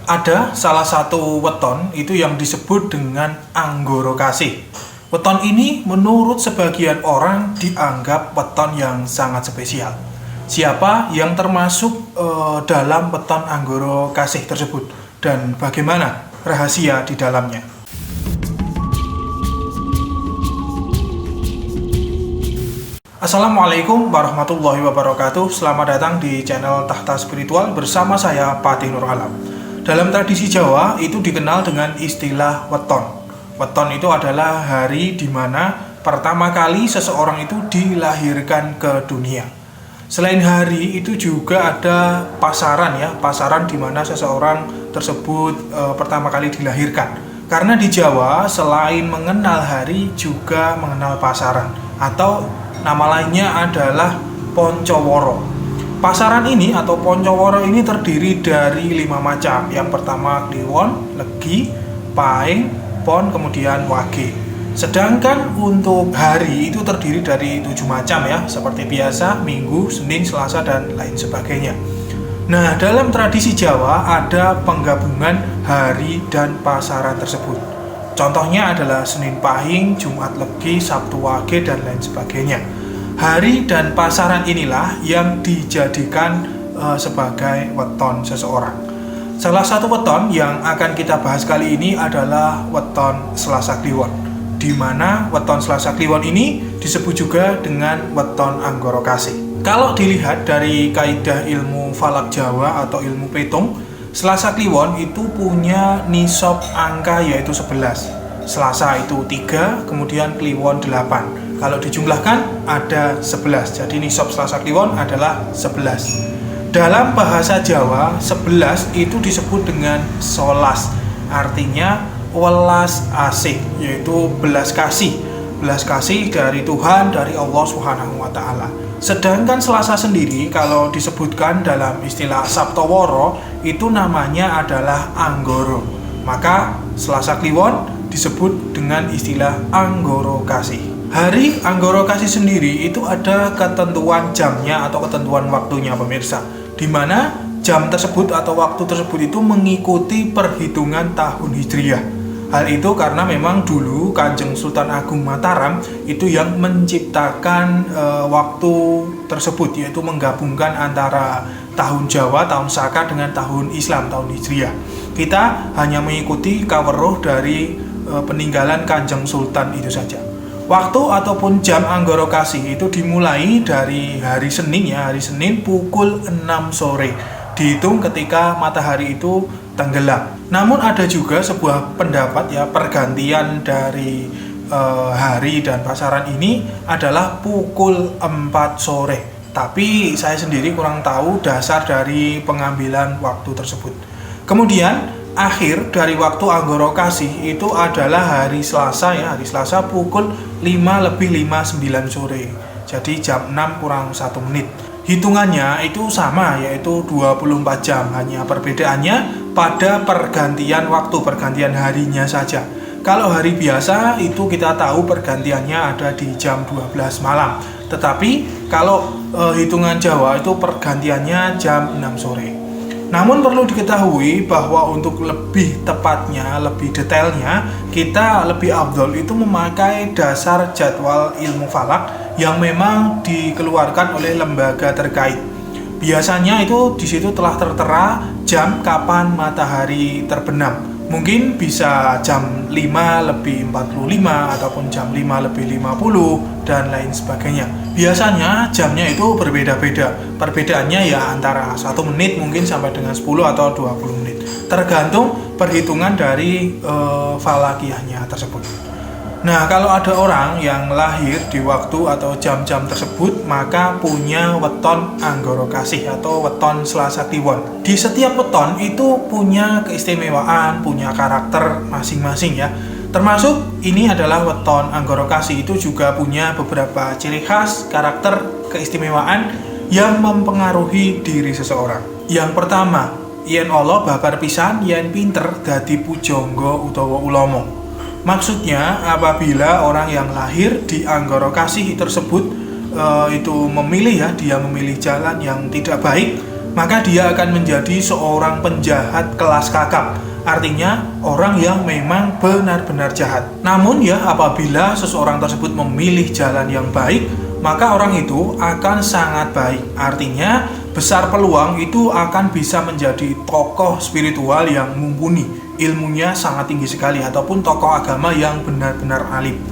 Ada salah satu weton itu yang disebut dengan Anggoro Kasih. Weton ini menurut sebagian orang dianggap weton yang sangat spesial. Siapa yang termasuk dalam weton Anggoro Kasih tersebut dan bagaimana rahasia di dalamnya? Assalamualaikum warahmatullahi wabarakatuh. Selamat datang di channel Tahta Spiritual bersama saya Patih Nur Alam. Dalam tradisi Jawa itu dikenal dengan istilah weton. Weton itu adalah hari di mana pertama kali seseorang itu dilahirkan ke dunia. Selain hari itu juga ada pasaran ya, pasaran di mana seseorang tersebut pertama kali dilahirkan. Karena di Jawa selain mengenal hari juga mengenal pasaran atau nama lainnya adalah Poncoworo. Pasaran ini atau Poncoworo ini terdiri dari 5 macam. Yang pertama Kliwon, Legi, Pahing, Pon, kemudian Wage. Sedangkan untuk hari itu terdiri dari 7 macam ya, seperti biasa, Minggu, Senin, Selasa, dan lain sebagainya. Nah, dalam tradisi Jawa ada penggabungan hari dan pasaran tersebut. Contohnya adalah Senin Pahing, Jumat Legi, Sabtu Wage, dan lain sebagainya. Hari dan pasaran inilah yang dijadikan sebagai weton seseorang. Salah satu weton yang akan kita bahas kali ini adalah weton Selasa Kliwon, di mana weton Selasa Kliwon ini disebut juga dengan weton Anggoro Kasih. Kalau dilihat dari kaidah ilmu falak Jawa atau ilmu petung, Selasa Kliwon itu punya nisab angka yaitu 11. Selasa itu 3, kemudian Kliwon 8. Kalau dijumlahkan ada 11. Jadi nisab Selasa Kliwon adalah 11. Dalam bahasa Jawa, 11 itu disebut dengan solas. Artinya welas asih, yaitu belas kasih. Belas kasih dari Tuhan, dari Allah Subhanahu wa taala. Sedangkan Selasa sendiri kalau disebutkan dalam istilah Saptoworo itu namanya adalah Anggoro. Maka Selasa Kliwon disebut dengan istilah Anggoro Kasih. Hari Anggoro Kasih sendiri itu ada ketentuan jamnya atau ketentuan waktunya pemirsa, di mana jam tersebut atau waktu tersebut itu mengikuti perhitungan tahun Hijriah. Hal itu karena memang dulu Kanjeng Sultan Agung Mataram itu yang menciptakan waktu tersebut, yaitu menggabungkan antara tahun Jawa, tahun Saka dengan tahun Islam, tahun Hijriah. Kita hanya mengikuti kaweruh dari peninggalan Kanjeng Sultan itu saja. Waktu ataupun jam Anggoro Kasih itu dimulai dari hari Senin ya, hari Senin pukul 6 sore. Dihitung ketika matahari itu tenggelam. Namun ada juga sebuah pendapat ya, pergantian dari hari dan pasaran ini adalah pukul 4 sore. Tapi saya sendiri kurang tahu dasar dari pengambilan waktu tersebut. Kemudian akhir dari waktu Anggoro Kasih itu adalah hari Selasa ya, hari Selasa pukul 5:59 sore. Jadi jam 6 kurang 1 menit. Hitungannya itu sama, yaitu 24 jam, hanya perbedaannya pada pergantian waktu, pergantian harinya saja. Kalau hari biasa itu kita tahu pergantiannya ada di jam 12 malam. Tetapi kalau hitungan Jawa itu pergantiannya jam 6 sore. Namun perlu diketahui bahwa untuk lebih tepatnya, lebih detailnya, kita lebih afdol itu memakai dasar jadwal ilmu falak yang memang dikeluarkan oleh lembaga terkait. Biasanya itu di situ telah tertera jam kapan matahari terbenam. Mungkin bisa jam 5:45 ataupun jam 5:50 dan lain sebagainya. Biasanya jamnya itu berbeda-beda. Perbedaannya ya antara 1 menit mungkin sampai dengan 10 atau 20 menit. Tergantung perhitungan dari falakiyahnya tersebut. Nah, kalau ada orang yang lahir di waktu atau jam-jam tersebut, maka punya weton Anggoro Kasih atau weton Selasa Kliwon. Di setiap weton itu punya keistimewaan, punya karakter masing-masing ya. Termasuk ini adalah weton Anggoro Kasih itu juga punya beberapa ciri khas, karakter, keistimewaan yang mempengaruhi diri seseorang. Yang pertama, yen Allah babar pisan, yen pinter dadi pujangga utawa ulama. Maksudnya apabila orang yang lahir di Anggoro Kasih tersebut itu memilih ya, dia memilih jalan yang tidak baik, maka dia akan menjadi seorang penjahat kelas kakap. Artinya orang yang memang benar-benar jahat. Namun ya, apabila seseorang tersebut memilih jalan yang baik, maka orang itu akan sangat baik. Artinya besar peluang itu akan bisa menjadi tokoh spiritual yang mumpuni, ilmunya sangat tinggi sekali, ataupun tokoh agama yang benar-benar alim.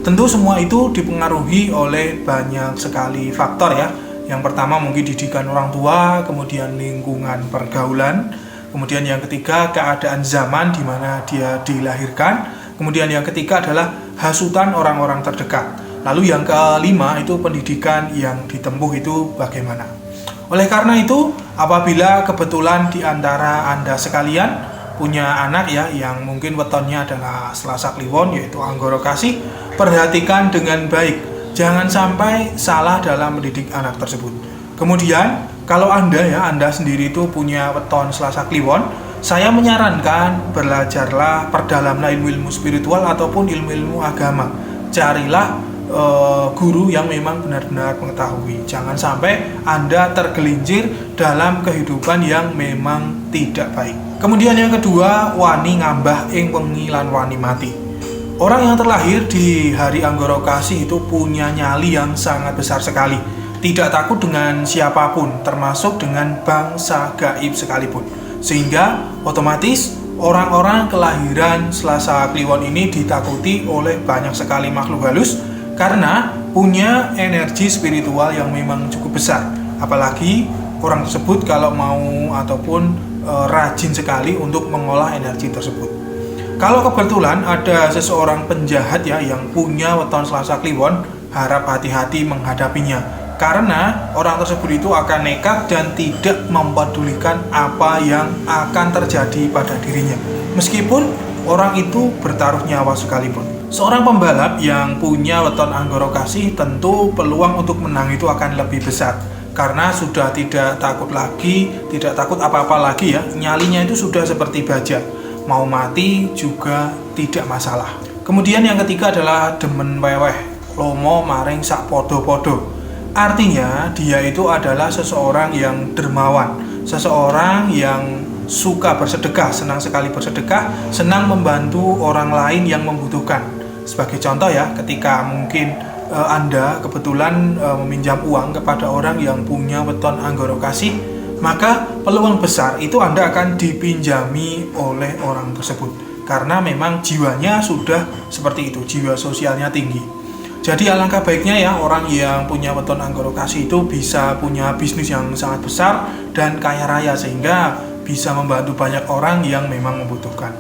Tentu semua itu dipengaruhi oleh banyak sekali faktor ya. Yang pertama mungkin didikan orang tua, kemudian lingkungan pergaulan, kemudian yang ketiga keadaan zaman di mana dia dilahirkan, kemudian yang ketiga adalah hasutan orang-orang terdekat. Lalu yang kelima itu pendidikan yang ditempuh itu bagaimana. Oleh karena itu, apabila kebetulan di antara Anda sekalian punya anak ya yang mungkin wetonnya adalah Selasa Kliwon, yaitu Anggoro Kasih, perhatikan dengan baik. Jangan sampai salah dalam mendidik anak tersebut. Kemudian, kalau Anda sendiri itu punya weton Selasa Kliwon, saya menyarankan belajarlah, perdalaman ilmu-ilmu spiritual ataupun ilmu-ilmu agama. Carilah guru yang memang benar-benar mengetahui. Jangan sampai Anda tergelincir dalam kehidupan yang memang tidak baik. Kemudian yang kedua, wani ngambah ing wengi lan wani mati. Orang yang terlahir di hari Anggoro Kasih itu punya nyali yang sangat besar sekali. Tidak takut dengan siapapun, termasuk dengan bangsa gaib sekalipun. Sehingga otomatis orang-orang kelahiran Selasa Kliwon ini ditakuti oleh banyak sekali makhluk halus karena punya energi spiritual yang memang cukup besar. Apalagi orang tersebut kalau mau ataupun rajin sekali untuk mengolah energi tersebut. Kalau kebetulan ada seseorang penjahat ya yang punya weton Selasa Kliwon, harap hati-hati menghadapinya. Karena orang tersebut itu akan nekat dan tidak mempedulikan apa yang akan terjadi pada dirinya. Meskipun orang itu bertaruh nyawa sekalipun. Seorang pembalap yang punya weton Anggoro Kasih tentu peluang untuk menang itu akan lebih besar. Karena sudah tidak takut lagi, tidak takut apa-apa lagi ya. Nyalinya itu sudah seperti baja. Mau mati juga tidak masalah. Kemudian yang ketiga adalah demen weweh, lomo maring sak podo-podo. Artinya dia itu adalah seseorang yang dermawan, seseorang yang suka bersedekah, senang sekali bersedekah, senang membantu orang lain yang membutuhkan. Sebagai contoh ya, ketika mungkin Anda kebetulan meminjam uang kepada orang yang punya weton Anggoro Kasih, maka peluang besar itu Anda akan dipinjami oleh orang tersebut karena memang jiwanya sudah seperti itu, jiwa sosialnya tinggi. Jadi alangkah baiknya ya orang yang punya weton Anggoro Kasih itu bisa punya bisnis yang sangat besar dan kaya raya sehingga bisa membantu banyak orang yang memang membutuhkan.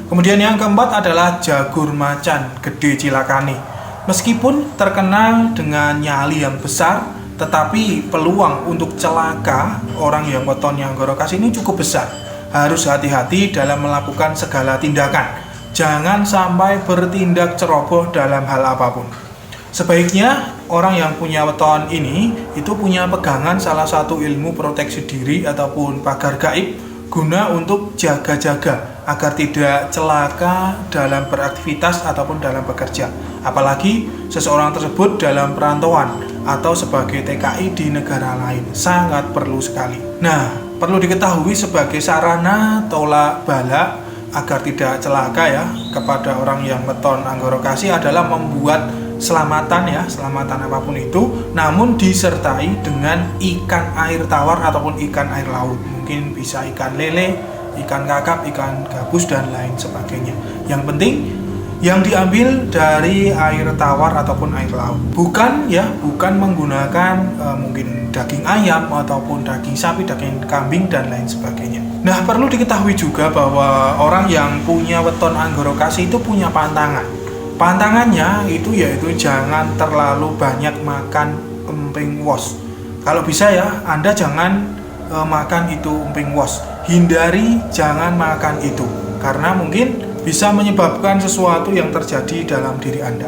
Kemudian yang keempat adalah jagur macan gede cilakane. Meskipun terkenal dengan nyali yang besar, tetapi peluang untuk celaka orang yang wetonnya Anggoro Kasih ini cukup besar. Harus hati-hati dalam melakukan segala tindakan. Jangan sampai bertindak ceroboh dalam hal apapun. Sebaiknya orang yang punya weton ini itu punya pegangan salah satu ilmu proteksi diri ataupun pagar gaib guna untuk jaga-jaga agar tidak celaka dalam beraktivitas ataupun dalam bekerja. Apalagi seseorang tersebut dalam perantauan atau sebagai TKI di negara lain, sangat perlu sekali. Nah, perlu diketahui sebagai sarana tolak bala agar tidak celaka ya kepada orang yang weton Anggoro Kasih adalah membuat selamatan apapun itu, namun disertai dengan ikan air tawar ataupun ikan air laut. Mungkin bisa ikan lele, ikan kakap, ikan gabus dan lain sebagainya. Yang penting yang diambil dari air tawar ataupun air laut, bukan menggunakan mungkin daging ayam ataupun daging sapi, daging kambing dan lain sebagainya. Nah, perlu diketahui juga bahwa orang yang punya weton Anggoro Kasih itu punya pantangan. Pantangannya itu yaitu jangan terlalu banyak makan emping wos. Kalau bisa ya, Anda jangan makan itu emping wos. Hindari jangan makan itu karena mungkin bisa menyebabkan sesuatu yang terjadi dalam diri Anda.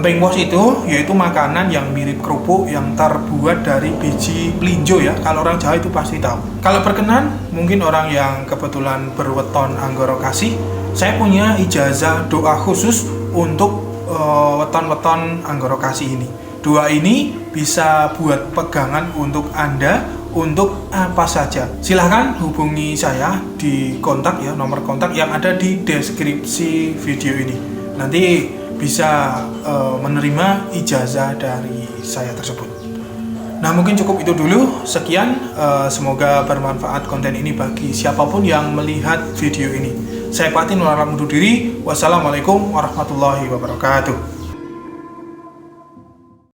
Emping wos itu yaitu makanan yang mirip kerupuk yang terbuat dari biji melinjo ya. Kalau orang Jawa itu pasti tahu. Kalau berkenan, mungkin orang yang kebetulan berweton Anggoro Kasih, saya punya ijazah doa khusus untuk weton-weton Anggoro Kasih ini. Doa ini bisa buat pegangan untuk Anda untuk apa saja. Silahkan hubungi saya di kontak ya, nomor kontak yang ada di deskripsi video ini. Nanti bisa menerima ijazah dari saya tersebut. Nah, mungkin cukup itu dulu. Sekian, semoga bermanfaat konten ini bagi siapapun yang melihat video ini. Saya Patih Nur Alam undur diri. Wassalamualaikum warahmatullahi wabarakatuh.